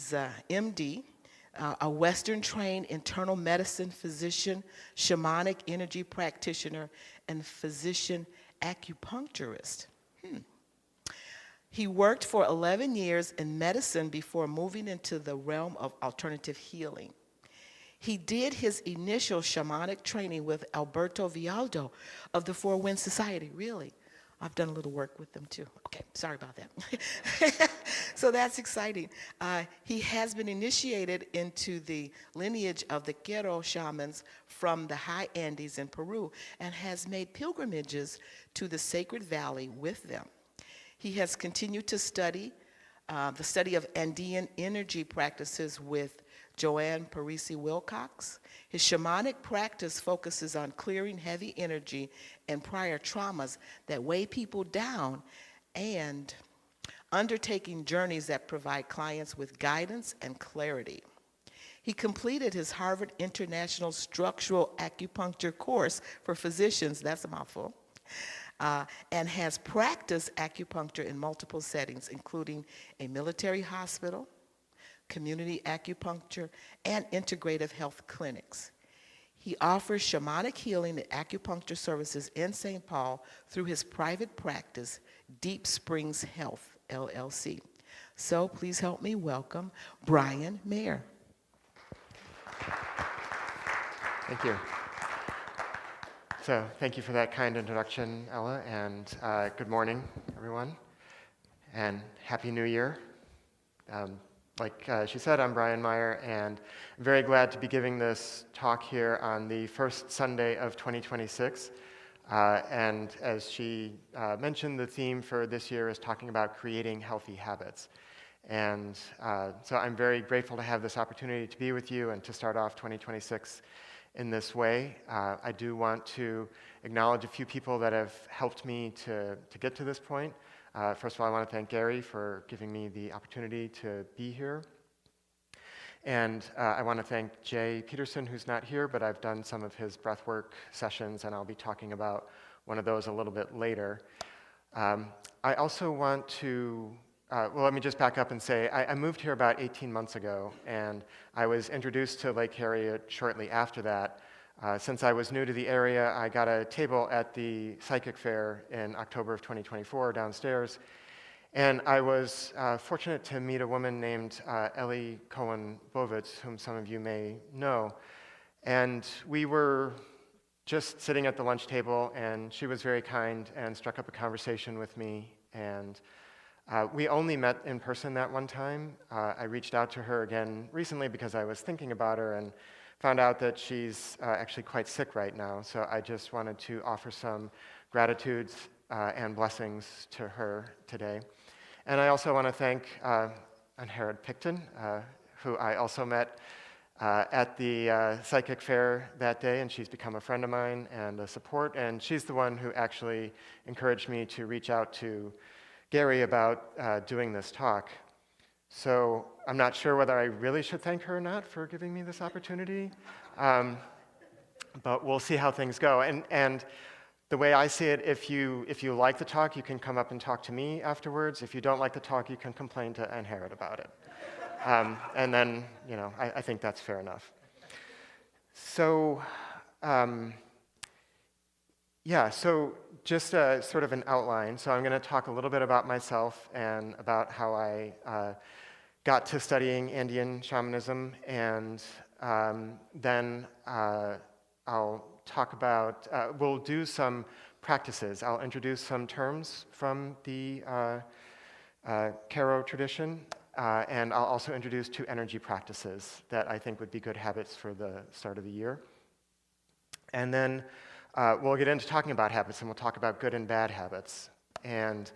He's MD, a Western-trained internal medicine physician, shamanic energy practitioner, and physician acupuncturist. He worked for 11 years in medicine before moving into the realm of alternative healing. He did his initial shamanic training with Alberto Vialdo of the Four Winds Society. Really? I've done a little work with them too. Okay, sorry about that. So that's exciting. He has been initiated into the lineage of the Quero shamans from the high Andes in Peru and has made pilgrimages to the Sacred Valley with them. He has continued to study the study of Andean energy practices with Joanne Parisi Wilcox. His shamanic practice focuses on clearing heavy energy and prior traumas that weigh people down and undertaking journeys that provide clients with guidance and clarity. He completed his Harvard International Structural Acupuncture course for physicians, that's a mouthful, and has practiced acupuncture in multiple settings, including a military hospital, community acupuncture, and integrative health clinics. He offers shamanic healing and acupuncture services in St. Paul through his private practice, Deep Springs Health, LLC. So please help me welcome Brian Meyer. Thank you. So thank you for that kind introduction, Ella, and good morning, everyone, and Happy New Year. Like she said, I'm Brian Meyer, and I'm very glad to be giving this talk here on the first Sunday of 2026. And as she mentioned, the theme for this year is talking about creating healthy habits. And so I'm very grateful to have this opportunity to be with you and to start off 2026 in this way. I do want to acknowledge a few people that have helped me to get to this point. First of all, I want to thank Gary for giving me the opportunity to be here. And I want to thank Jay Peterson, who's not here, but I've done some of his breathwork sessions, and I'll be talking about one of those a little bit later. I also want to, well, let me just back up and say, I moved here about 18 months ago, and I was introduced to Lake Harriet shortly after that. Since I was new to the area, I got a table at the psychic fair in October of 2024 downstairs, and I was fortunate to meet a woman named Ellie Cohen-Bovitz, whom some of you may know. And we were just sitting at the lunch table, and she was very kind and struck up a conversation with me. And we only met in person that one time. I reached out to her again recently because I was thinking about her and found out that she's actually quite sick right now. So I just wanted to offer some gratitudes and blessings to her today. And I also want to thank Anherad Picton, who I also met at the psychic fair that day, and she's become a friend of mine and a support, and she's the one who actually encouraged me to reach out to Gary about doing this talk. So I'm not sure whether I really should thank her or not for giving me this opportunity, but we'll see how things go. And the way I see it, if you like the talk, you can come up and talk to me afterwards. If you don't like the talk, you can complain to Anherad about it. And then, you know, I think that's fair enough. So, yeah, so just sort of an outline. So I'm going to talk a little bit about myself and about how I got to studying Andean shamanism, and then I'll talk about, we'll do some practices. I'll introduce some terms from the Quero tradition, and I'll also introduce 2 energy practices that I think would be good habits for the start of the year. And then we'll get into talking about habits, and we'll talk about good and bad habits. And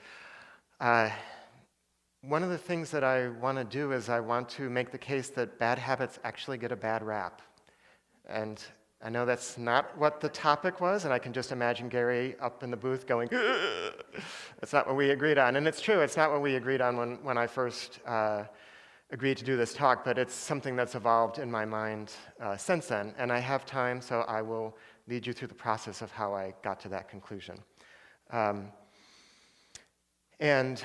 one of the things that I want to do is I want to make the case that bad habits actually get a bad rap. And I know that's not what the topic was, and I can just imagine Gary up in the booth going, that's not what we agreed on. And it's true, it's not what we agreed on when I first agreed to do this talk, but it's something that's evolved in my mind since then. And I have time, so I will lead you through the process of how I got to that conclusion. And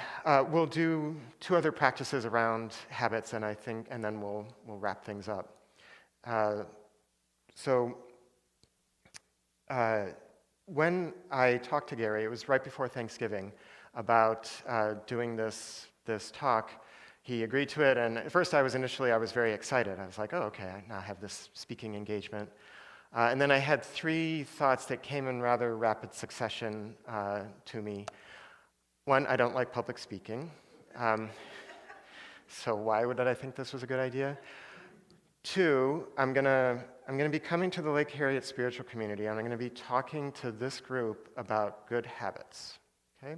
we'll do 2 other practices around habits, and then we'll wrap things up. When I talked to Gary, it was right before Thanksgiving, about doing this talk. He agreed to it, and at first I was very excited. I was like, oh, okay, I now have this speaking engagement. And then I had 3 thoughts that came in rather rapid succession to me. 1, I don't like public speaking, so why would I think this was a good idea? 2, I'm gonna be coming to the Lake Harriet spiritual community, and I'm gonna be talking to this group about good habits. Okay?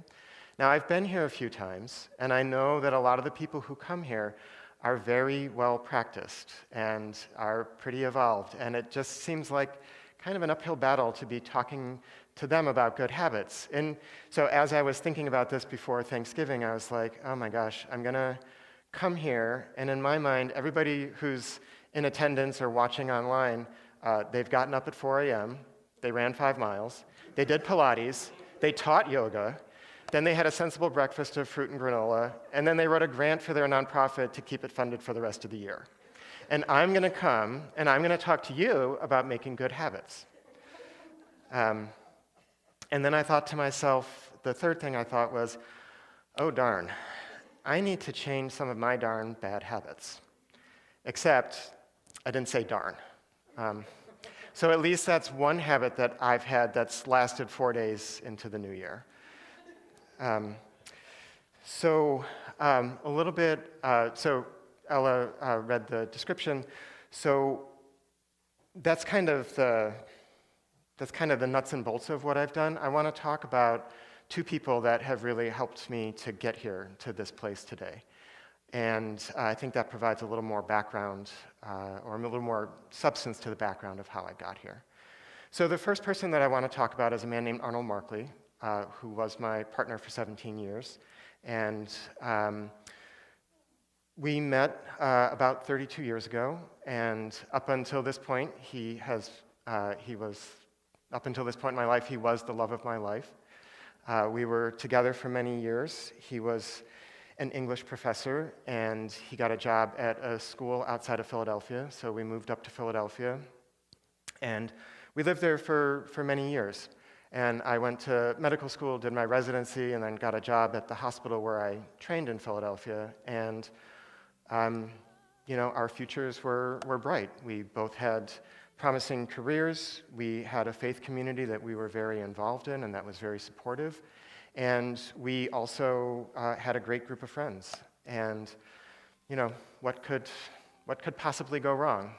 Now, I've been here a few times, and I know that a lot of the people who come here are very well practiced and are pretty evolved, and it just seems like kind of an uphill battle to be talking to them about good habits. And so as I was thinking about this before Thanksgiving, I was like, oh my gosh, I'm gonna come here, and in my mind, everybody who's in attendance or watching online, they've gotten up at 4 a.m., they ran 5 miles, they did Pilates, they taught yoga, then they had a sensible breakfast of fruit and granola, and then they wrote a grant for their nonprofit to keep it funded for the rest of the year. And I'm gonna come, and I'm gonna talk to you about making good habits. And then I thought to myself, the third thing I thought was, oh darn, I need to change some of my darn bad habits. Except, I didn't say darn. So at least that's one habit that I've had that's lasted 4 days into the new year. A little bit, so Ella read the description. So that's kind of the nuts and bolts of what I've done. I want to talk about 2 people that have really helped me to get here to this place today. And I think that provides a little more background, or a little more substance to the background of how I got here. So the first person that I want to talk about is a man named Arnold Markley, who was my partner for 17 years. And we met about 32 years ago, and up until this point, up until this point in my life, he was the love of my life. We were together for many years. He was an English professor, and he got a job at a school outside of Philadelphia, so we moved up to Philadelphia. And we lived there for many years. And I went to medical school, did my residency, and then got a job at the hospital where I trained in Philadelphia. And our futures were bright. We both had promising careers. We had a faith community that we were very involved in and that was very supportive. And we also had a great group of friends. And, what could possibly go wrong?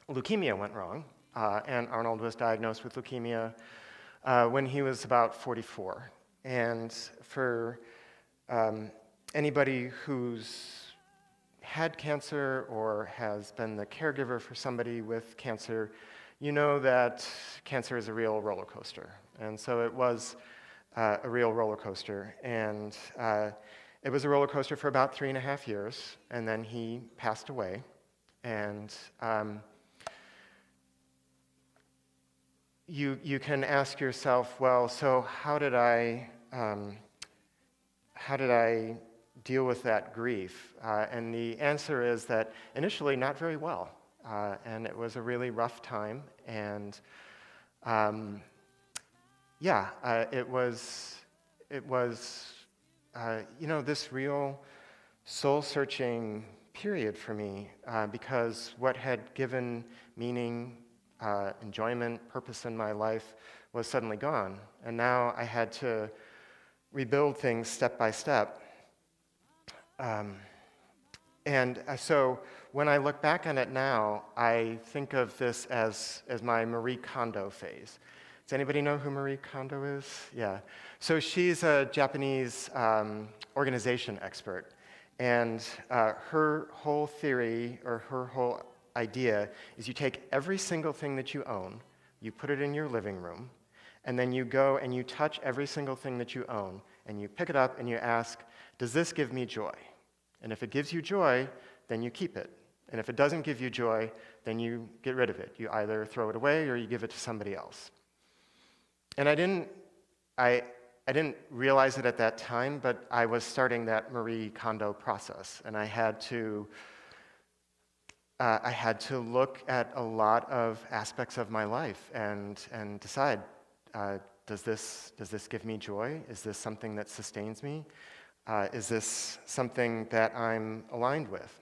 Leukemia went wrong, and Arnold was diagnosed with leukemia when he was about 44. And for anybody who's had cancer or has been the caregiver for somebody with cancer, you know that cancer is a real roller coaster. And so it was a real roller coaster. And it was a roller coaster for about 3.5 years, and then he passed away. And you can ask yourself, well, so how did I deal with that grief? And the answer is that initially not very well. And it was a really rough time. And it was this real soul-searching period for me, because what had given meaning, enjoyment, purpose in my life was suddenly gone. And now I had to rebuild things step by step. So when I look back on it now, I think of this as my Marie Kondo phase. Does anybody know who Marie Kondo is? Yeah. So she's a Japanese organization expert. And her whole theory, or her whole idea, is you take every single thing that you own, you put it in your living room, and then you go and you touch every single thing that you own, and you pick it up and you ask, does this give me joy? And if it gives you joy, then you keep it. And if it doesn't give you joy, then you get rid of it. You either throw it away or you give it to somebody else. And I didn't I didn't realize it at that time, but I was starting that Marie Kondo process, and I had to look at a lot of aspects of my life and decide, does this give me joy? Is this something that sustains me? Is this something that I'm aligned with?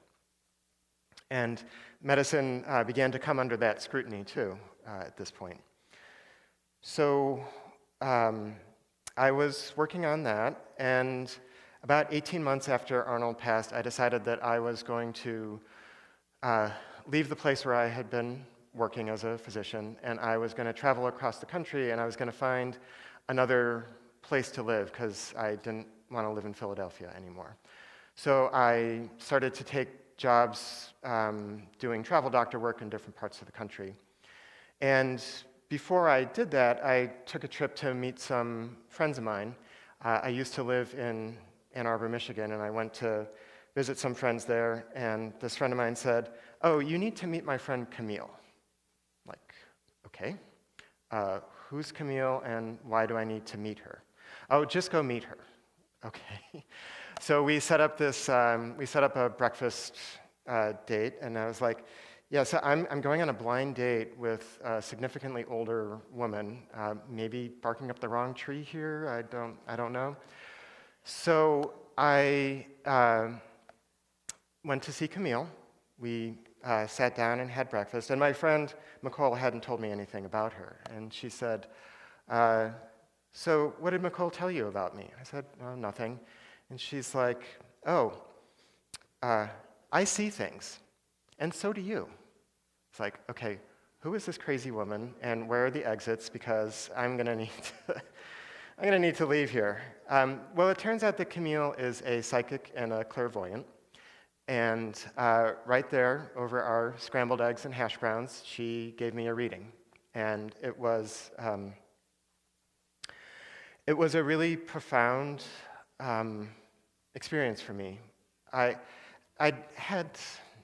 And medicine began to come under that scrutiny too at this point. So I was working on that, and about 18 months after Arnold passed, I decided that I was going to leave the place where I had been working as a physician, and I was going to travel across the country, and I was going to find another place to live because I didn't want to live in Philadelphia anymore. So I started to take jobs doing travel doctor work in different parts of the country. And before I did that, I took a trip to meet some friends of mine. I used to live in Ann Arbor, Michigan, and I went to visit some friends there, and this friend of mine said, "Oh, you need to meet my friend Camille." Like, okay. Who's Camille, and why do I need to meet her? Oh, just go meet her. Okay. So we set up a breakfast date, and I was like, yeah, so I'm going on a blind date with a significantly older woman, maybe barking up the wrong tree here, I don't know. So I went to see Camille. We sat down and had breakfast, and my friend Nicole hadn't told me anything about her, and she said, so what did Nicole tell you about me? I said, oh, nothing. And she's like, oh, I see things, and so do you. It's like, okay, who is this crazy woman, and where are the exits? Because I'm gonna need to leave here. Well, it turns out that Camille is a psychic and a clairvoyant, and right there, over our scrambled eggs and hash browns, she gave me a reading, and it was a really profound experience for me. I'd had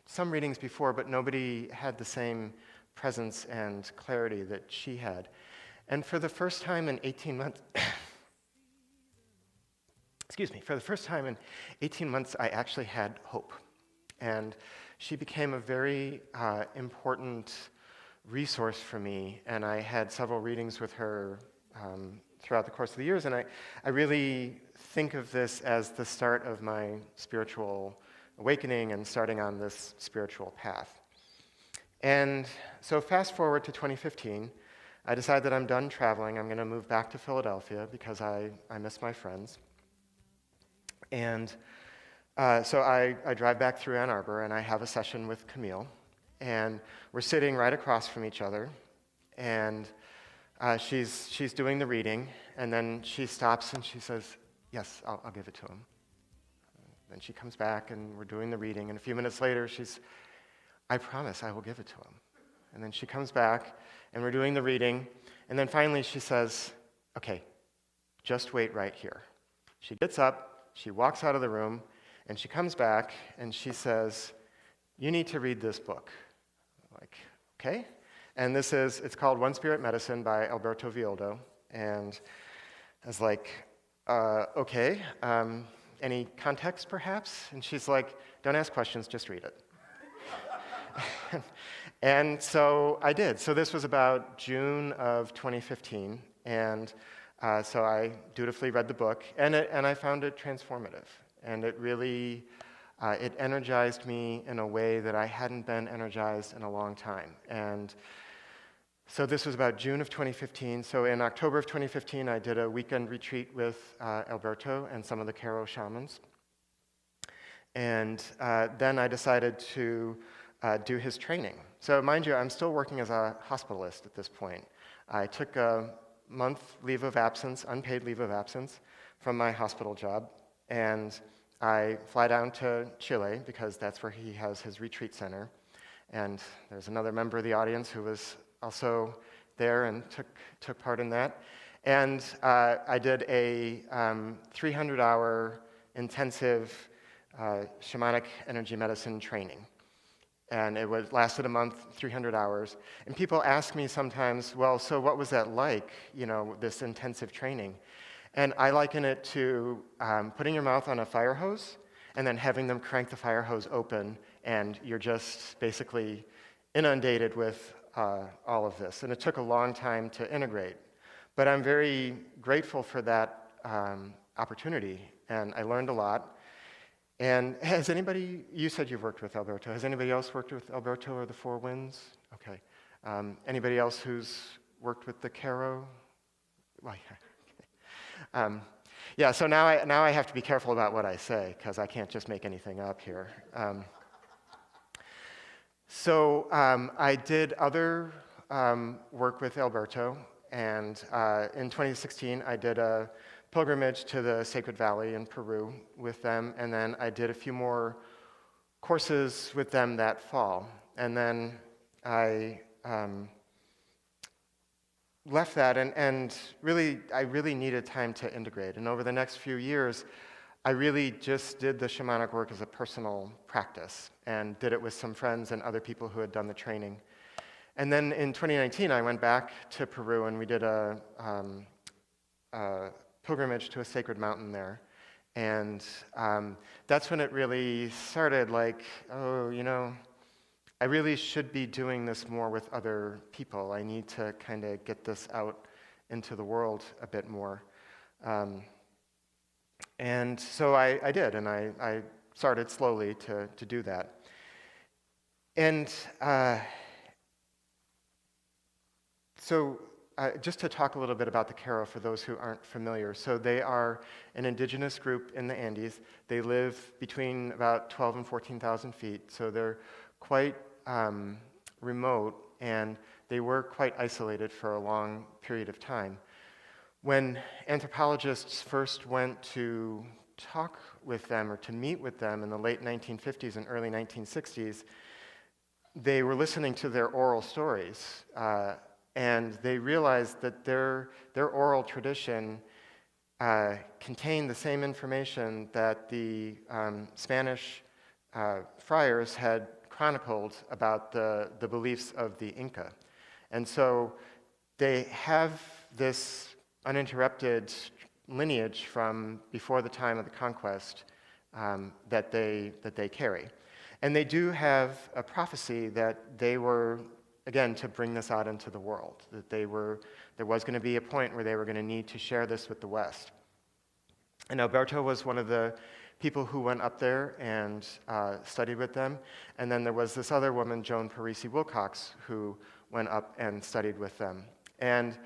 some readings before, but nobody had the same presence and clarity that she had. And for the first time in 18 months, for the first time in 18 months, I actually had hope. And she became a very important resource for me, and I had several readings with her throughout the course of the years, and I really think of this as the start of my spiritual awakening and starting on this spiritual path. And so fast forward to 2015, I decide that I'm done traveling. I'm going to move back to Philadelphia because I miss my friends. And so I drive back through Ann Arbor, and I have a session with Camille. And we're sitting right across from each other, and she's doing the reading, and then she stops and she says, yes, I'll give it to him. Then she comes back, and we're doing the reading, and a few minutes later, I promise I will give it to him. And then she comes back, and we're doing the reading, and then finally she says, okay, just wait right here. She gets up, she walks out of the room, and she comes back, and she says, you need to read this book. I'm like, okay. And it's called One Spirit Medicine by Alberto Villoldo, and I was like, okay. Any context, perhaps? And she's like, don't ask questions, just read it. And so I did. So this was about June of 2015, and so I dutifully read the book, and I found it transformative. And it really, it energized me in a way that I hadn't been energized in a long time. And so this was about June of 2015. So in October of 2015, I did a weekend retreat with Alberto and some of the Caro shamans. And then I decided to do his training. So mind you, I'm still working as a hospitalist at this point. I took a month leave of absence, unpaid leave of absence, from my hospital job, and I fly down to Chile because that's where he has his retreat center. And there's another member of the audience who was also there and took part in that. And I did a 300-hour intensive shamanic energy medicine training. and it lasted a month, 300 hours. And people ask me sometimes, well, so what was that like, this intensive training? And I liken it to putting your mouth on a fire hose and then having them crank the fire hose open, and you're just basically inundated with all of this. And it took a long time to integrate. But I'm very grateful for that opportunity, and I learned a lot. And has anybody, you said you've worked with Alberto, has anybody else worked with Alberto or the Four Winds? Okay. Anybody else who's worked with the Caro? Well, yeah. Yeah, so now I have to be careful about what I say, because I can't just make anything up here. I did other work with Alberto, and in 2016 I did a pilgrimage to the Sacred Valley in Peru with them, and then I did a few more courses with them that fall. And then I left that, and really, I really needed time to integrate. And over the next few years, I really just did the shamanic work as a personal practice and did it with some friends and other people who had done the training. And then in 2019, I went back to Peru, and we did a pilgrimage to a sacred mountain there. And that's when it really started, like, I really should be doing this more with other people. I need to kind of get this out into the world a bit more. And so I did, and I started slowly to do that. And just to talk a little bit about the Caro for those who aren't familiar. So they are an indigenous group in the Andes. They live between about 12 and 14,000 feet, so they're quite remote, and they were quite isolated for a long period of time. When anthropologists first went to talk with them or to meet with them in the late 1950s and early 1960s, they were listening to their oral stories, and they realized that their oral tradition contained the same information that the Spanish friars had chronicled about the beliefs of the Inca. And so they have this uninterrupted lineage from before the time of the conquest that they carry. And they do have a prophecy that they were, again, to bring this out into the world, that there was going to be a point where they were going to need to share this with the West. And Alberto was one of the people who went up there and studied with them. And then there was this other woman, Joan Parisi Wilcox, who went up and studied with them. And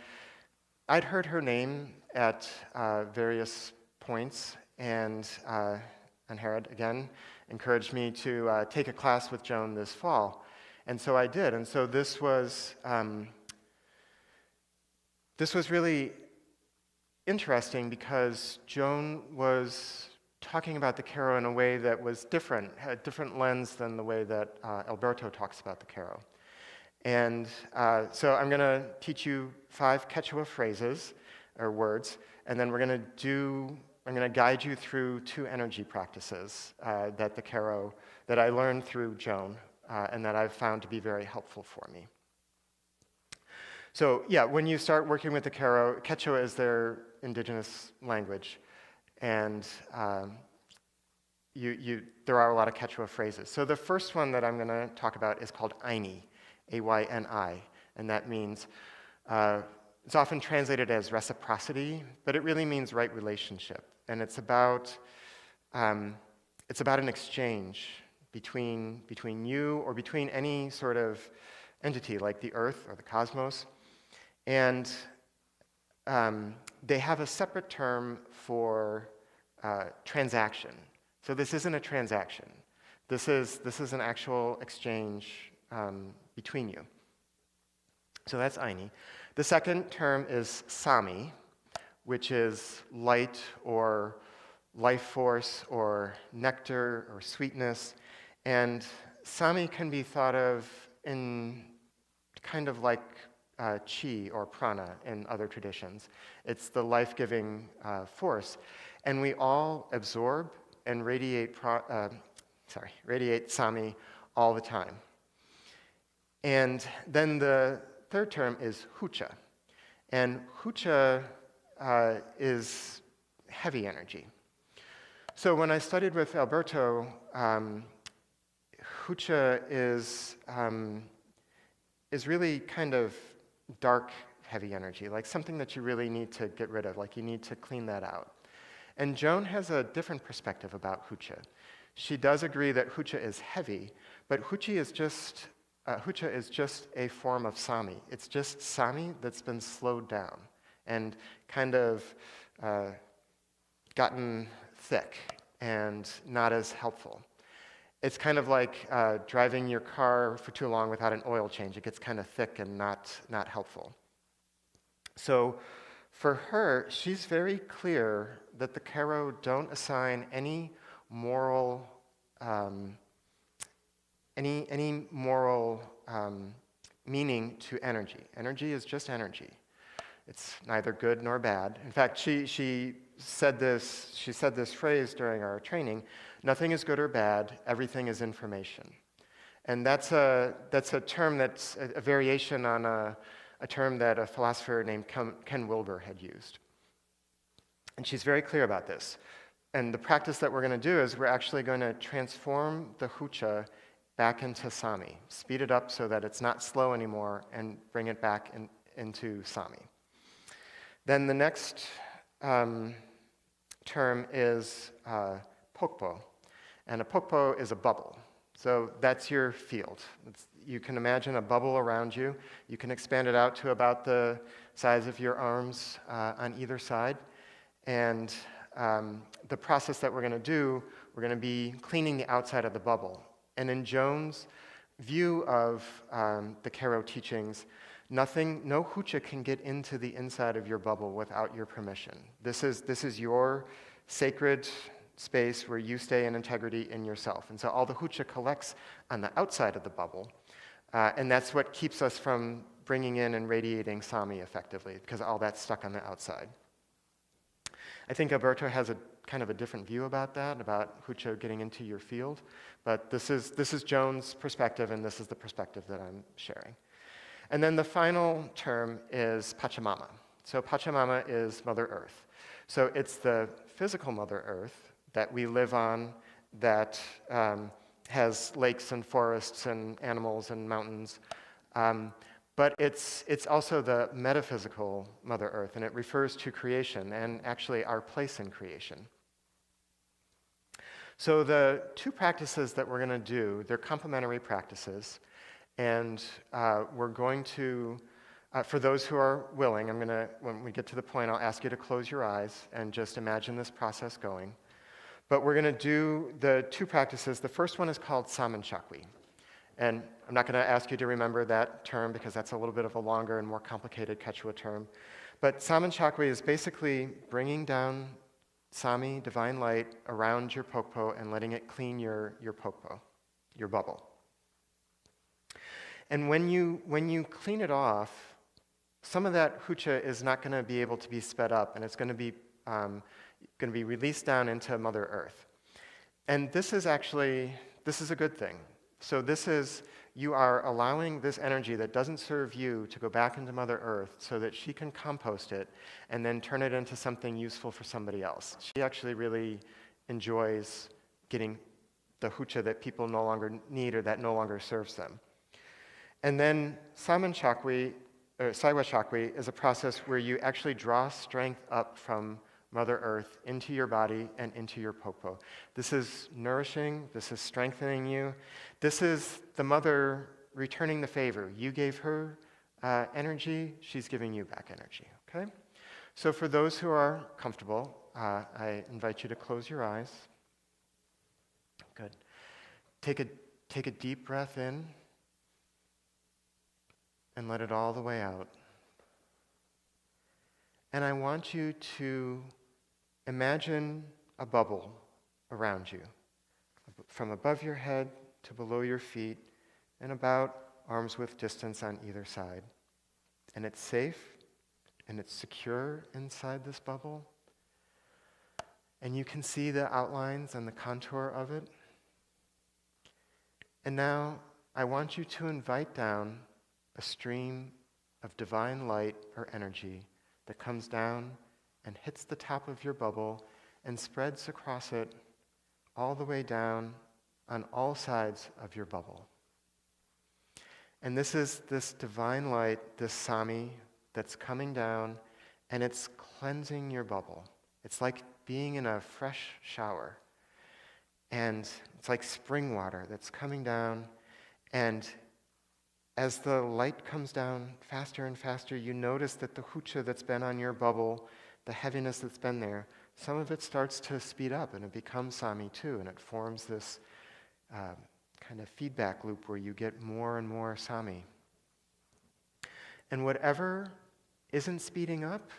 I'd heard her name at various points, and Herod, again, encouraged me to take a class with Joan this fall. And so I did. And so this was really interesting because Joan was talking about the Caro in a way that was different, had a different lens than the way that Alberto talks about the Caro. And so I'm going to teach you 5 Quechua phrases or words, and then I'm going to guide you through 2 energy practices that I learned through Joan and that I've found to be very helpful for me. So yeah, when you start working with the Caro, Quechua is their indigenous language, and there are a lot of Quechua phrases. So the first one that I'm going to talk about is called Ayni, A-Y-N-I, and that means, it's often translated as reciprocity, but it really means right relationship. And it's about an exchange between you or between any sort of entity like the Earth or the cosmos. And they have a separate term for transaction. So this isn't a transaction. This is an actual exchange between you. So that's Ayni. The second term is Sami, which is light or life force or nectar or sweetness. And Sami can be thought of in kind of like chi or prana in other traditions. It's the life-giving force. And we all absorb and radiate Sami all the time. And then the third term is hucha. And hucha is heavy energy. So when I studied with Alberto, hucha is really kind of dark, heavy energy, like something that you really need to get rid of, like you need to clean that out. And Joan has a different perspective about hucha. She does agree that hucha is heavy, but hucha is just a form of sami. It's just sami that's been slowed down and kind of gotten thick and not as helpful. It's kind of like driving your car for too long without an oil change. It gets kind of thick and not helpful. So for her, she's very clear that the Karo don't assign any moral meaning to energy. Energy is just energy. It's neither good nor bad. In fact, she said this phrase during our training: nothing is good or bad, everything is information. And that's a term that's a variation on a term that a philosopher named Ken Wilber had used. And she's very clear about this. And the practice that we're going to do is we're actually going to transform the hucha back into sami, speed it up so that it's not slow anymore, and bring it back into sami. Then the next term is pokpo. And a pokpo is a bubble. So that's your field. You can imagine a bubble around you. You can expand it out to about the size of your arms on either side. And the process that we're going to do, we're going to be cleaning the outside of the bubble. And in Joan's view of the Karo teachings, no hucha can get into the inside of your bubble without your permission. This is your sacred space where you stay in integrity in yourself. And so all the hucha collects on the outside of the bubble, and that's what keeps us from bringing in and radiating sami effectively, because all that's stuck on the outside. I think Alberto has a kind of a different view about that, about hucha getting into your field, but this is Joan's perspective, and this is the perspective that I'm sharing. And then the final term is Pachamama. So Pachamama is Mother Earth. So it's the physical Mother Earth that we live on, that has lakes and forests and animals and mountains. But it's also the metaphysical Mother Earth, and it refers to creation and actually our place in creation. So the two practices that we're going to do, they're complementary practices, and we're going to, for those who are willing, when we get to the point, I'll ask you to close your eyes and just imagine this process going. But we're going to do the two practices. The first one is called Samanchakwi. And I'm not going to ask you to remember that term because that's a little bit of a longer and more complicated Quechua term. But Samanchakwi is basically bringing down Sami, divine light, around your pokpo and letting it clean your pokpo, your bubble. And when you clean it off, some of that hucha is not going to be able to be sped up, and it's going to be released down into Mother Earth. And this is a good thing. So you are allowing this energy that doesn't serve you to go back into Mother Earth so that she can compost it and then turn it into something useful for somebody else. She actually really enjoys getting the hucha that people no longer need or that no longer serves them. And then Samanchakwi, or Saiwa Chakwi, is a process where you actually draw strength up from Mother Earth into your body and into your pokpo. This is nourishing, this is strengthening you. This is the mother returning the favor. You gave her energy, she's giving you back energy, okay? So for those who are comfortable, I invite you to close your eyes. Good. Take a deep breath in and let it all the way out. And I want you to imagine a bubble around you, from above your head to below your feet, and about arm's width distance on either side. And it's safe, and it's secure inside this bubble. And you can see the outlines and the contour of it. And now I want you to invite down a stream of divine light or energy that comes down and hits the top of your bubble and spreads across it all the way down on all sides of your bubble. And this is this divine light, this Sami, that's coming down, and it's cleansing your bubble. It's like being in a fresh shower. And it's like spring water that's coming down, and as the light comes down faster and faster, you notice that the hucha that's been on your bubble, the heaviness that's been there, some of it starts to speed up, and it becomes Sami too, and it forms this kind of feedback loop where you get more and more Sami. And whatever isn't speeding up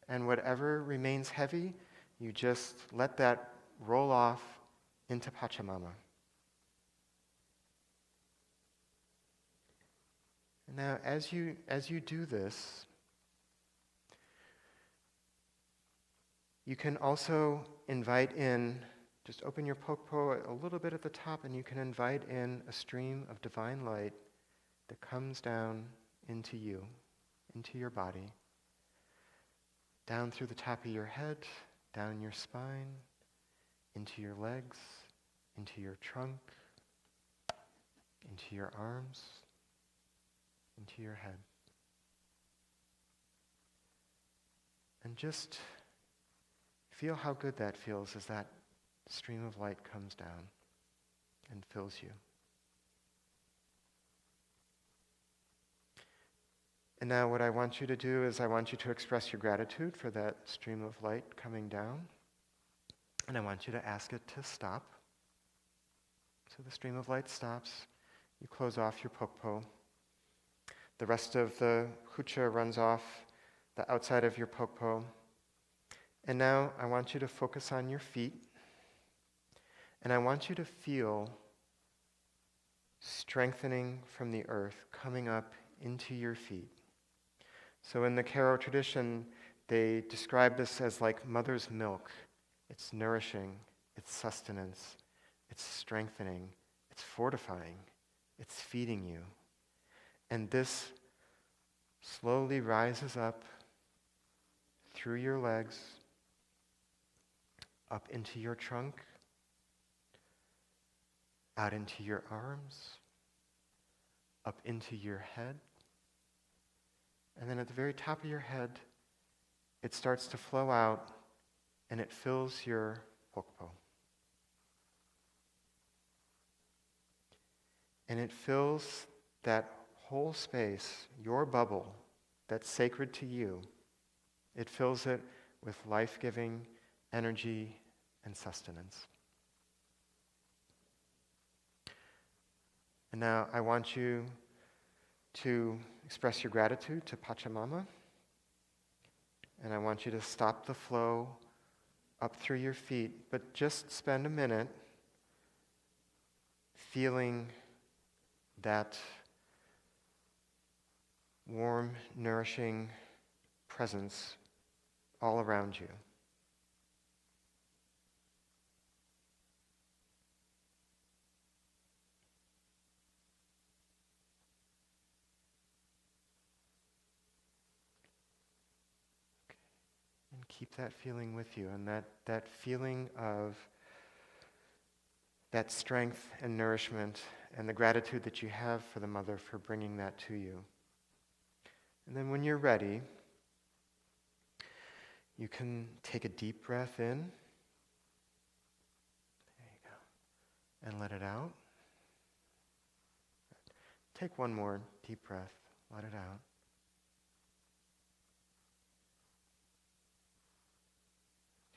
and whatever remains heavy, you just let that roll off into Pachamama. And now as you do this, you can also invite in, just open your pokpo a little bit at the top, and you can invite in a stream of divine light that comes down into you, into your body, down through the top of your head, down your spine, into your legs, into your trunk, into your arms, into your head. And just feel how good that feels as that stream of light comes down and fills you. And now what I want you to do is I want you to express your gratitude for that stream of light coming down. And I want you to ask it to stop. So the stream of light stops. You close off your pokpo. The rest of the hucha runs off the outside of your pokpo. And now I want you to focus on your feet. And I want you to feel strengthening from the earth coming up into your feet. So in the Karo tradition, they describe this as like mother's milk. It's nourishing, it's sustenance, it's strengthening, it's fortifying, it's feeding you. And this slowly rises up through your legs, up into your trunk, out into your arms, up into your head. And then at the very top of your head, it starts to flow out and it fills your pokpo. And it fills that whole space, your bubble, that's sacred to you. It fills it with life-giving energy and sustenance. And now I want you to express your gratitude to Pachamama. And I want you to stop the flow up through your feet, but just spend a minute feeling that warm, nourishing presence all around you. And keep that feeling with you, and that feeling of that strength and nourishment and the gratitude that you have for the mother for bringing that to you. And then when you're ready, you can take a deep breath in. There you go. And let it out. Take one more deep breath. Let it out.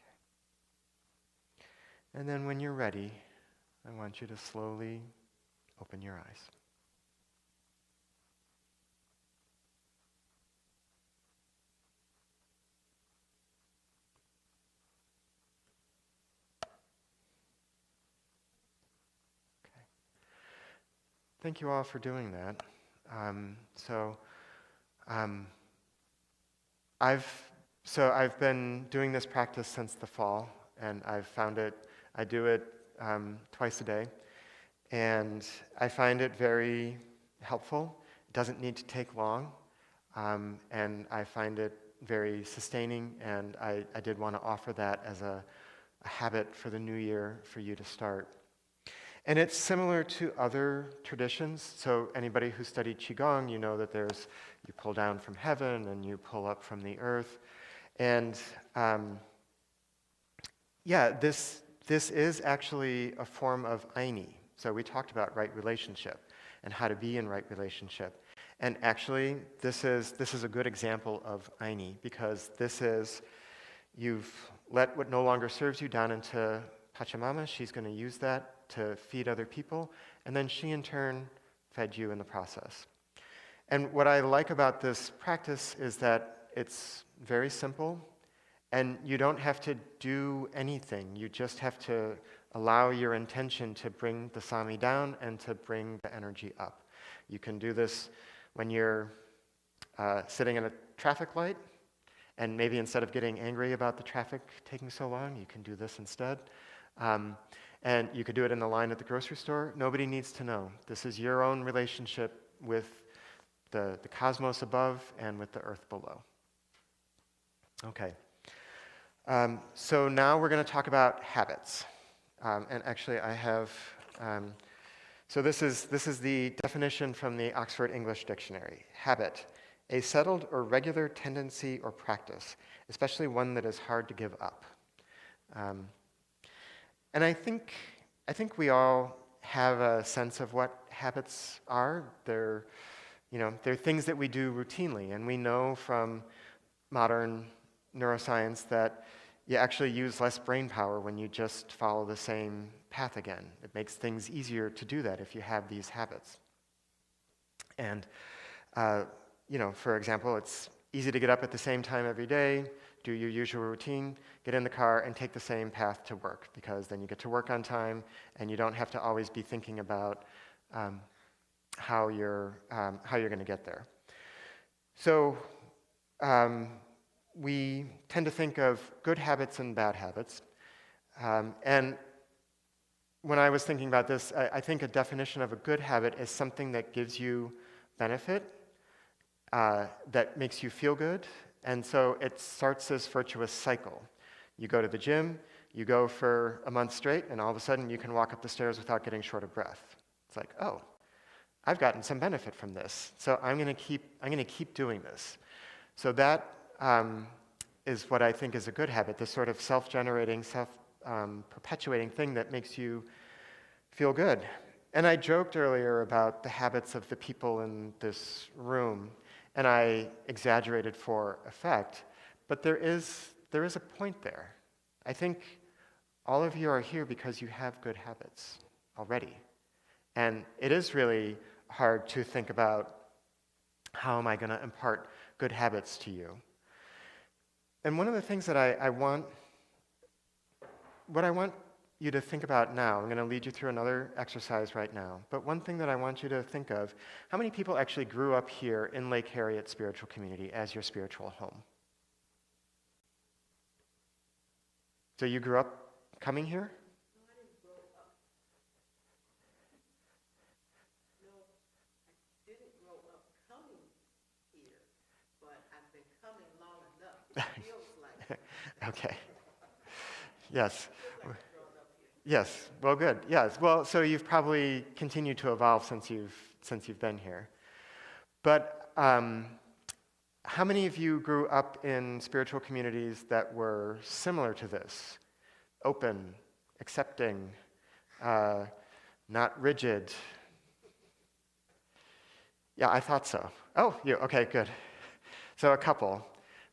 Okay. And then when you're ready, I want you to slowly open your eyes. Thank you all for doing that. I've been doing this practice since the fall, and I've found it. I do it twice a day, And I find it very helpful. It doesn't need to take long. And I find it very sustaining, and I did want to offer that as a habit for the new year for you to start. And it's similar to other traditions. So anybody who studied Qigong, you know that you pull down from heaven and you pull up from the earth. And this is actually a form of Aini. So we talked about right relationship and how to be in right relationship. And actually, this is a good example of Aini, because you've let what no longer serves you down into Pachamama. She's going to use that to feed other people, and then she in turn fed you in the process. And what I like about this practice is that it's very simple, and you don't have to do anything. You just have to allow your intention to bring the Sami down and to bring the energy up. You can do this when you're sitting in a traffic light, and maybe instead of getting angry about the traffic taking so long, you can do this instead. And you could do it in the line at the grocery store. Nobody needs to know. This is your own relationship with the cosmos above and with the earth below. Okay. So now we're going to talk about habits. And actually I have, so this is the definition from the Oxford English Dictionary. Habit, a settled or regular tendency or practice, especially one that is hard to give up. And I think we all have a sense of what habits are. They're things that we do routinely, and we know from modern neuroscience that you actually use less brain power when you just follow the same path again. It makes things easier to do that if you have these habits. And for example, it's easy to get up at the same time every day, do your usual routine, get in the car, and take the same path to work, because then you get to work on time, and you don't have to always be thinking about how you're going to get there. So we tend to think of good habits and bad habits. And when I was thinking about this, I think a definition of a good habit is something that gives you benefit, that makes you feel good. And so it starts this virtuous cycle. You go to the gym, you go for a month straight, and all of a sudden you can walk up the stairs without getting short of breath. It's like, oh, I've gotten some benefit from this, so I'm going to keep doing this. So that is what I think is a good habit, this sort of self-generating, self-perpetuating thing that makes you feel good. And I joked earlier about the habits of the people in this room, and I exaggerated for effect, but there is a point there. I think all of you are here because you have good habits already. And it is really hard to think about, how am I going to impart good habits to you? And one of the things that I want you to think about now, I'm going to lead you through another exercise right now, but one thing that I want you to think of, how many people actually grew up here in Lake Harriet Spiritual Community as your spiritual home? So you grew up coming here? No, I didn't grow up. No, I didn't grow up coming here, but I've been coming long enough. It feels like. Okay. Yes. Yes. Well, good. Yes. Well, so you've probably continued to evolve since you've been here. But how many of you grew up in spiritual communities that were similar to this? Open, accepting, not rigid. Yeah, I thought so. Oh, you. Okay, good. So a couple.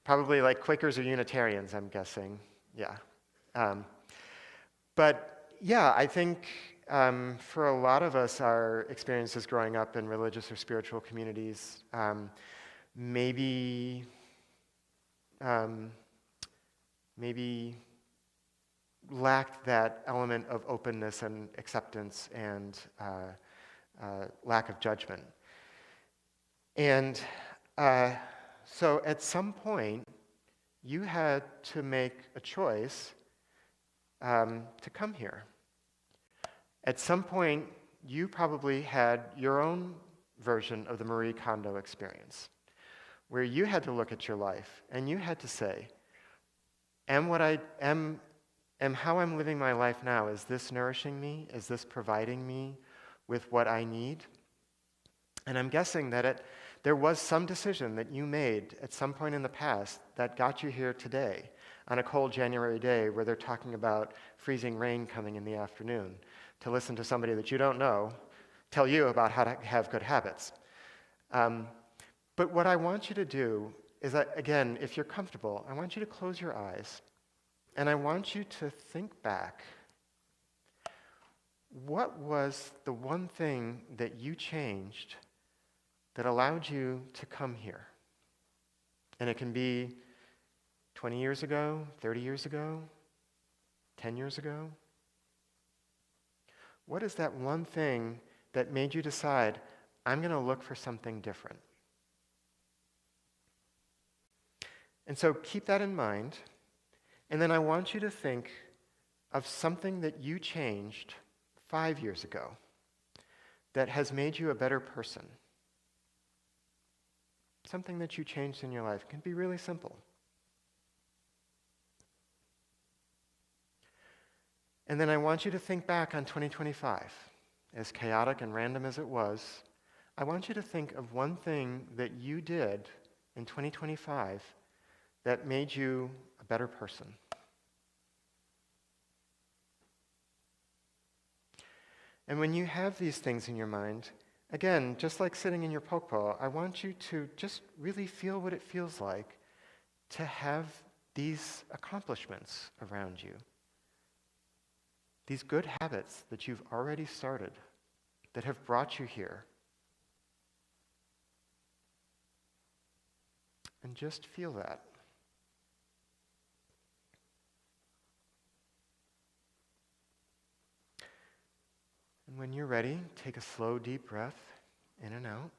Probably like Quakers or Unitarians, I'm guessing. Yeah. But yeah, I think for a lot of us, our experiences growing up in religious or spiritual communities maybe lacked that element of openness and acceptance and lack of judgment. And so at some point, you had to make a choice to come here. At some point, you probably had your own version of the Marie Kondo experience, where you had to look at your life and you had to say, am how I'm living my life now, is this nourishing me? Is this providing me with what I need? And I'm guessing that there was some decision that you made at some point in the past that got you here today on a cold January day where they're talking about freezing rain coming in the afternoon to listen to somebody that you don't know tell you about how to have good habits. But what I want you to do is that, again, if you're comfortable, I want you to close your eyes and I want you to think back. What was the one thing that you changed that allowed you to come here? And it can be 20 years ago, 30 years ago, 10 years ago. What is that one thing that made you decide, I'm going to look for something different? And so keep that in mind, and then I want you to think of something that you changed 5 years ago that has made you a better person. Something that you changed in your life. It can be really simple. And then I want you to think back on 2025. As chaotic and random as it was, I want you to think of one thing that you did in 2025 that made you a better person. And when you have these things in your mind, again, just like sitting in your pokeball, I want you to just really feel what it feels like to have these accomplishments around you. These good habits that you've already started, that have brought you here. And just feel that. And when you're ready, take a slow, deep breath in and out.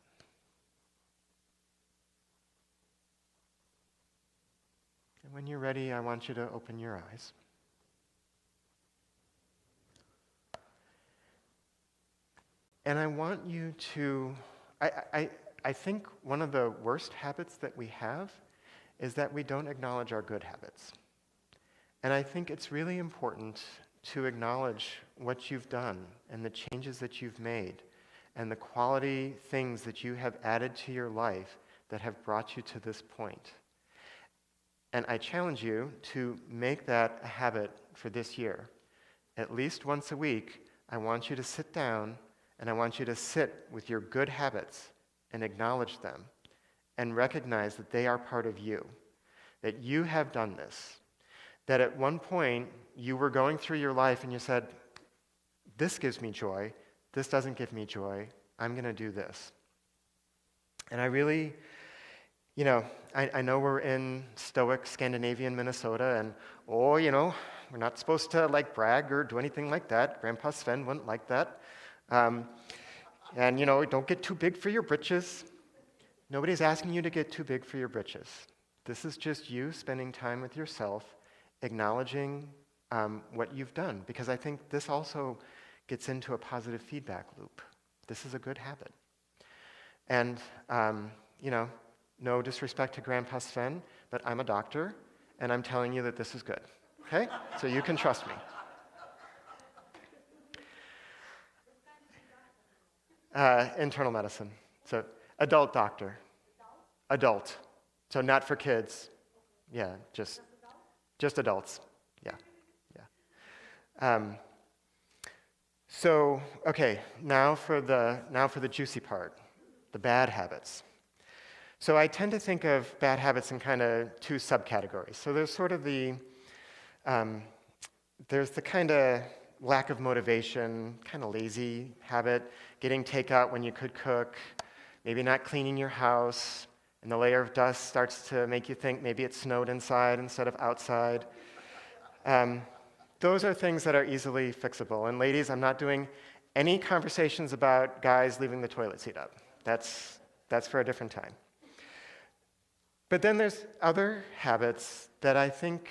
And when you're ready, I want you to open your eyes. And I want you to, I think one of the worst habits that we have is that we don't acknowledge our good habits. And I think it's really important to acknowledge what you've done and the changes that you've made and the quality things that you have added to your life that have brought you to this point. And I challenge you to make that a habit for this year. At least once a week, I want you to sit down and I want you to sit with your good habits and acknowledge them and recognize that they are part of you, that you have done this, that at one point you were going through your life and you said, this gives me joy, this doesn't give me joy, I'm going to do this. And I really, I know we're in stoic Scandinavian Minnesota and, we're not supposed to brag or do anything like that. Grandpa Sven wouldn't like that. And don't get too big for your britches. Nobody's asking you to get too big for your britches. This is just you spending time with yourself, acknowledging what you've done, because I think this also gets into a positive feedback loop. This is a good habit. And, no disrespect to Grandpa Sven, but I'm a doctor, and I'm telling you that this is good, okay? So you can trust me. Internal medicine. So adult doctor. Adult. So not for kids. Yeah, just adults. Yeah. So, okay, now for the juicy part, the bad habits. So I tend to think of bad habits in kind of two subcategories. So there's sort of there's the kind of lack of motivation, kind of lazy habit, getting takeout when you could cook, maybe not cleaning your house, and the layer of dust starts to make you think maybe it snowed inside instead of outside. Those are things that are easily fixable. And ladies, I'm not doing any conversations about guys leaving the toilet seat up. That's for a different time. But then there's other habits that I think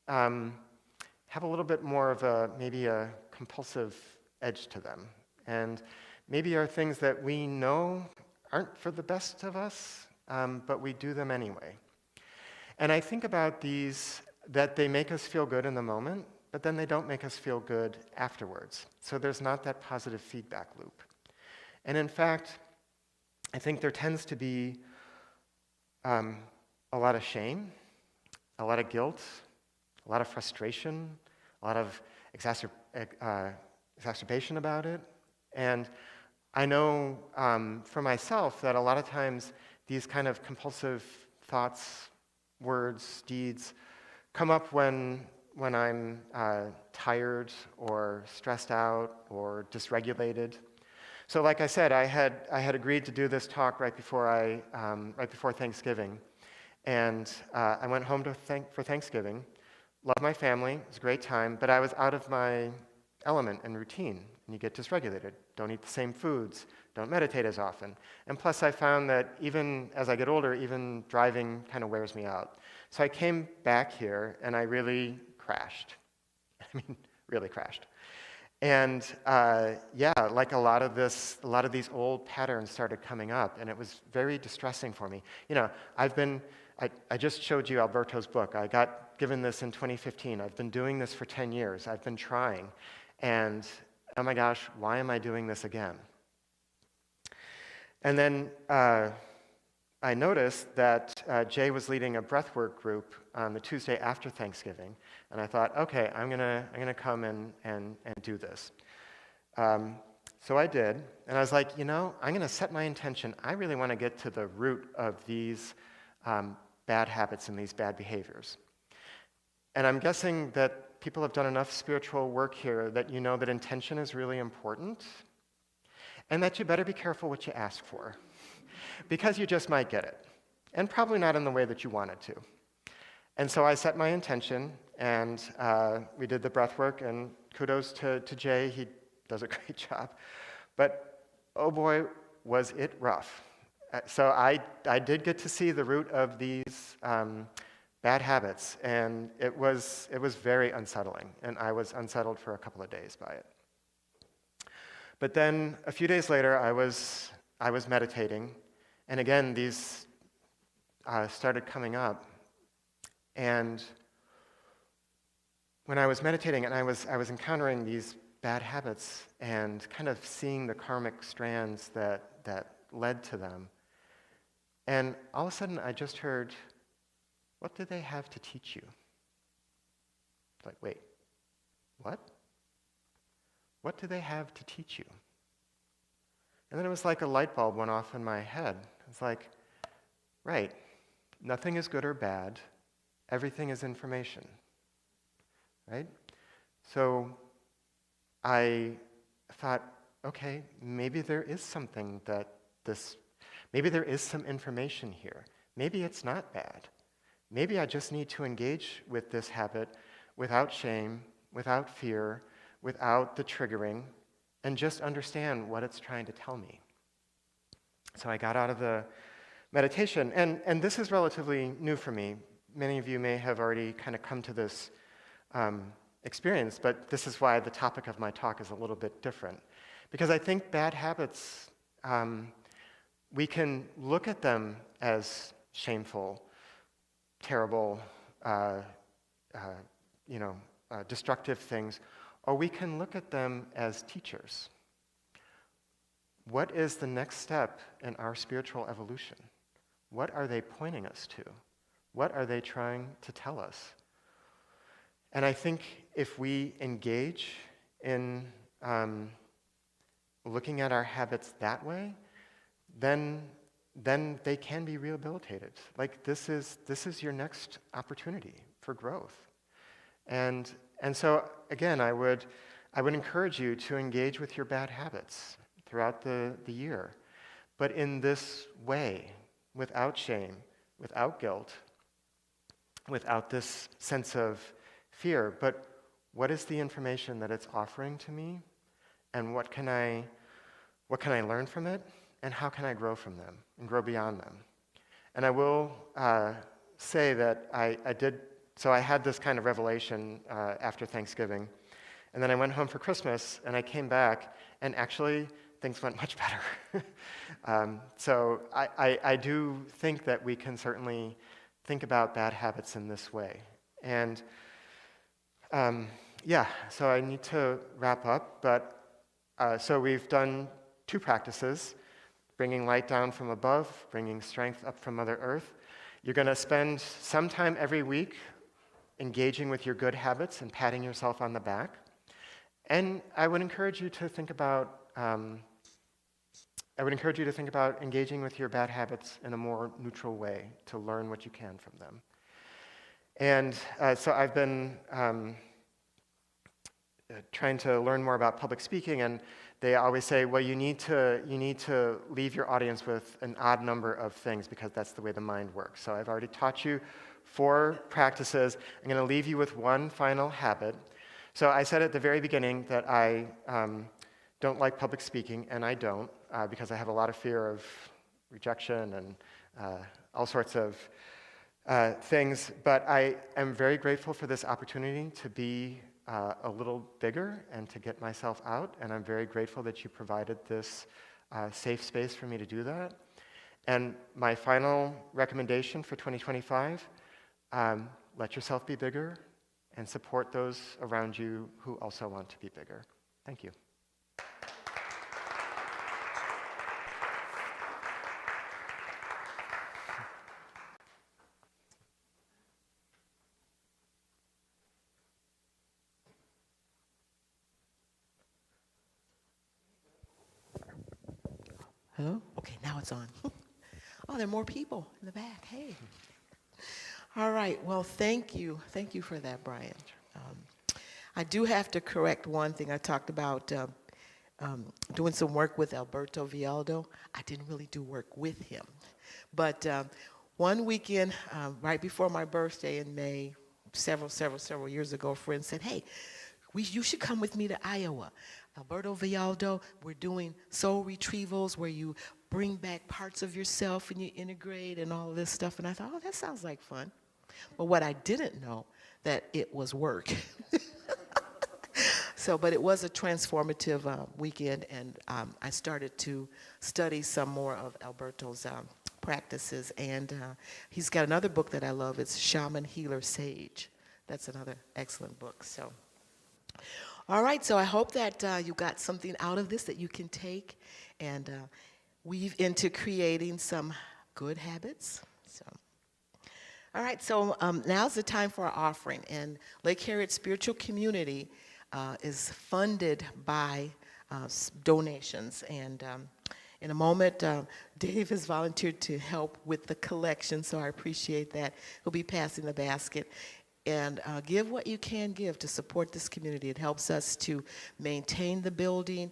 have a little bit more of maybe a compulsive edge to them. and maybe are things that we know aren't for the best of us, but we do them anyway. And I think about these, that they make us feel good in the moment, but then they don't make us feel good afterwards. So there's not that positive feedback loop. And in fact, I think there tends to be a lot of shame, a lot of guilt, a lot of frustration, a lot of exacerbation about it. And I know for myself that a lot of times these kind of compulsive thoughts, words, deeds come up when I'm tired or stressed out or dysregulated. So like I said, I had agreed to do this talk right before Thanksgiving. And I went home for Thanksgiving. Loved my family, it was a great time, but I was out of my element and routine, and you get dysregulated. Don't eat the same foods, don't meditate as often. And plus I found that even as I get older, even driving kind of wears me out. So I came back here and I really crashed. I mean, really crashed. And like a lot of these old patterns started coming up, and it was very distressing for me. You know, I just showed you Alberto's book. I got given this in 2015. I've been doing this for 10 years. I've been trying. And oh my gosh, why am I doing this again? And then I noticed that Jay was leading a breathwork group on the Tuesday after Thanksgiving. And I thought, okay, I'm gonna come and do this. So I did. And I was like, you know, I'm gonna set my intention. I really want to get to the root of these bad habits and these bad behaviors. And I'm guessing that people have done enough spiritual work here that you know that intention is really important and that you better be careful what you ask for because you just might get it, and probably not in the way that you wanted to. And so I set my intention, and we did the breath work, and kudos to Jay, he does a great job. But oh boy, was it rough. So I did get to see the root of these bad habits, and it was very unsettling, and I was unsettled for a couple of days by it. But then a few days later, I was meditating, and again these started coming up. And when I was meditating, and I was encountering these bad habits and kind of seeing the karmic strands that led to them, and all of a sudden I just heard, what do they have to teach you? Like, wait, what? What do they have to teach you? And then it was like a light bulb went off in my head. It's like, right, nothing is good or bad. Everything is information, right? So I thought, okay, maybe there is something maybe there is some information here. Maybe it's not bad. Maybe I just need to engage with this habit without shame, without fear, without the triggering, and just understand what it's trying to tell me. So I got out of the meditation, and this is relatively new for me. Many of you may have already kind of come to this experience, but this is why the topic of my talk is a little bit different. Because I think bad habits, we can look at them as shameful, terrible, destructive things, or we can look at them as teachers. What is the next step in our spiritual evolution? What are they pointing us to? What are they trying to tell us? And I think if we engage in looking at our habits that way, then they can be rehabilitated. Like this is your next opportunity for growth. And so again, I would encourage you to engage with your bad habits throughout the year, but in this way, without shame, without guilt, without this sense of fear. But what is the information that it's offering to me, and what can I learn from it, and how can I grow from them and grow beyond them? And I will say that I had this kind of revelation after Thanksgiving, And then I went home for Christmas, and I came back, and actually, things went much better. So I do think that we can certainly think about bad habits in this way. And yeah, so I need to wrap up, but so we've done 2 practices, bringing light down from above, bringing strength up from Mother Earth. You're going to spend some time every week engaging with your good habits and patting yourself on the back. And I would encourage you to think about engaging with your bad habits in a more neutral way to learn what you can from them. And so I've been trying to learn more about public speaking, and they always say, well, you need to leave your audience with an odd number of things because that's the way the mind works. So I've already taught you 4 practices. I'm going to leave you with one final habit. So I said at the very beginning that I don't like public speaking, and I don't, because I have a lot of fear of rejection and all sorts of things. But I am very grateful for this opportunity to be a little bigger and to get myself out, and I'm very grateful that you provided this safe space for me to do that. And my final recommendation for 2025, let yourself be bigger and support those around you who also want to be bigger. Thank you. Hello? Okay, now it's on. Oh, there are more people in the back. Hey. All right. Well, thank you. Thank you for that, Brian. I do have to correct one thing. I talked about doing some work with Alberto Villaldo. I didn't really do work with him. But one weekend, right before my birthday in May, several years ago, a friend said, hey, you should come with me to Iowa. Alberto Villaldo, we're doing soul retrievals where you bring back parts of yourself and you integrate and all this stuff. And I thought, oh, that sounds like fun. But what I didn't know, that it was work. But it was a transformative weekend, and I started to study some more of Alberto's practices. And he's got another book that I love. It's Shaman, Healer, Sage. That's another excellent book. So, all right, so I hope that you got something out of this that you can take and weave into creating some good habits. So, all right, so now's the time for our offering. And Lake Harriet Spiritual Community is funded by donations. And in a moment, Dave has volunteered to help with the collection, so I appreciate that. He'll be passing the basket. And give what you can give to support this community. It helps us to maintain the building,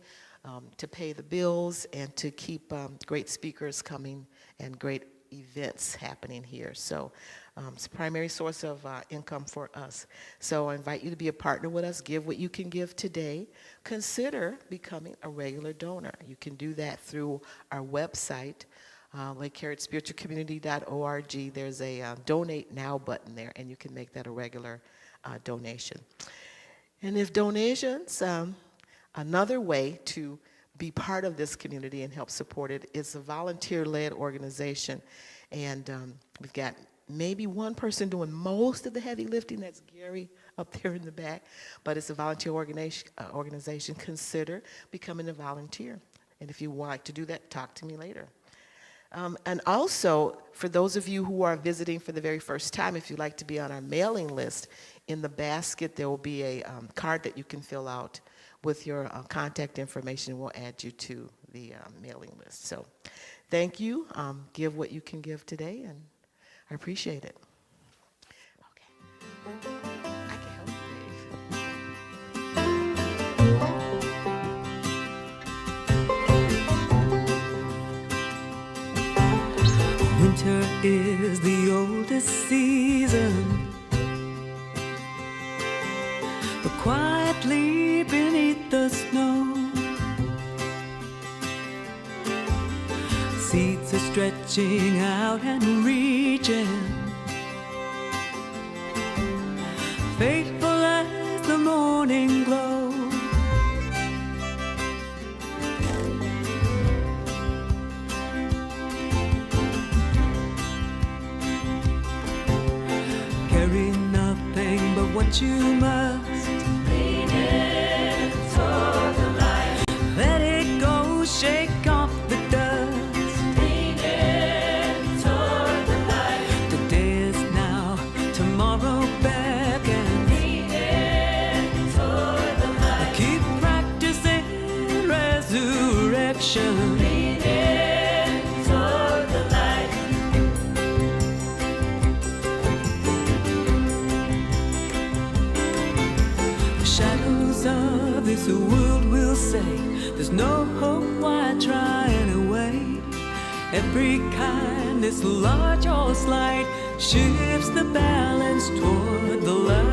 to pay the bills, and to keep great speakers coming and great events happening here. So it's a primary source of income for us. So I invite you to be a partner with us. Give what you can give today. Consider becoming a regular donor. You can do that through our website, LakeHarrietSpiritualCommunity.org. There's a Donate Now button there, and you can make that a regular donation. And if donations, another way to be part of this community and help support it is a volunteer-led organization. And we've got maybe one person doing most of the heavy lifting. That's Gary up there in the back. But it's a volunteer organization. Consider becoming a volunteer. And if you would like to do that, talk to me later. And also, for those of you who are visiting for the very first time, if you'd like to be on our mailing list, in the basket there will be a card that you can fill out with your contact information. We'll add you to the mailing list. So thank you. Give what you can give today, and I appreciate it. Okay. I can help you, Dave. Winter is the oldest season, but quietly beneath the snow, seeds are stretching out and reaching, faithful as the morning glow. what you must. Lean in toward the light. Let it go, shake off the dust. Lean in toward the light. Today is now, tomorrow beckons. Lean in toward the light. Keep practicing resurrection. Lean in toward the light. The shadows of this world will say there's no hope, why try anyway? Every kindness, large or slight, shifts the balance toward the light.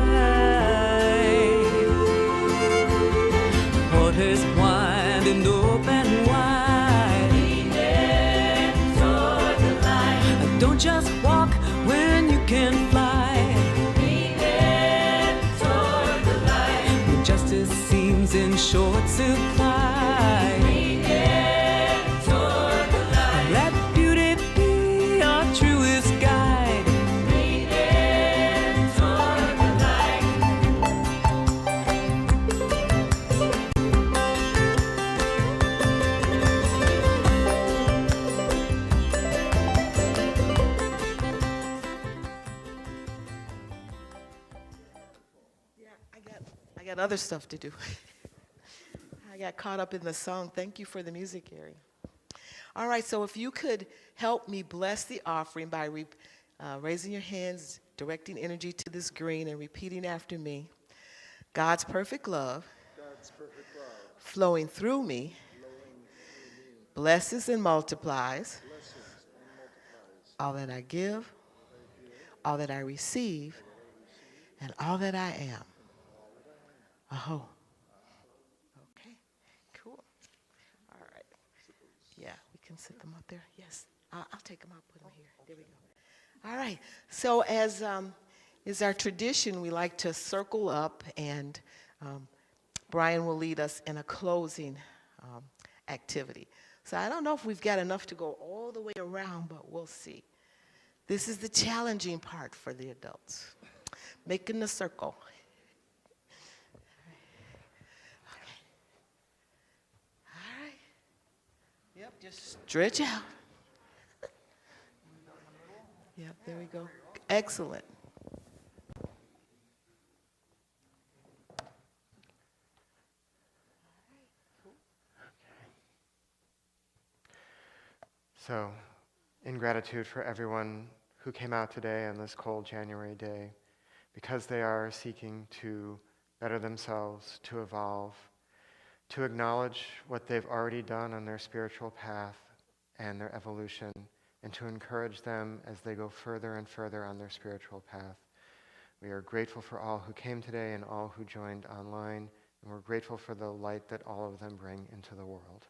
Waters wide and open wide. Lean in toward the light. Don't just walk when you can fly. Lean in toward the light. When justice seems in short supply. Lean in toward the light. Let beauty be our truest guide. Lean in toward the light. Yeah, I got other stuff to do. I got caught up in the song. Thank you for the music, Gary. All right, so if you could help me bless the offering by raising your hands, directing energy to this green, and repeating after me. God's perfect love, flowing through me, blesses and multiplies all that I give, all that I receive, and all that I am. Oh. Okay, cool. All right. Yeah, we can sit them up there. Yes, I'll take them out, put them here. There we go. All right. So as is our tradition, we like to circle up, and Brian will lead us in a closing activity. So I don't know if we've got enough to go all the way around, but we'll see. This is the challenging part for the adults, making the circle. Okay. All right. Yep, just stretch out. Yep, there we go. Excellent. So, in gratitude for everyone who came out today on this cold January day, because they are seeking to better themselves, to evolve, to acknowledge what they've already done on their spiritual path and their evolution, and to encourage them as they go further and further on their spiritual path. We are grateful for all who came today and all who joined online, and we're grateful for the light that all of them bring into the world.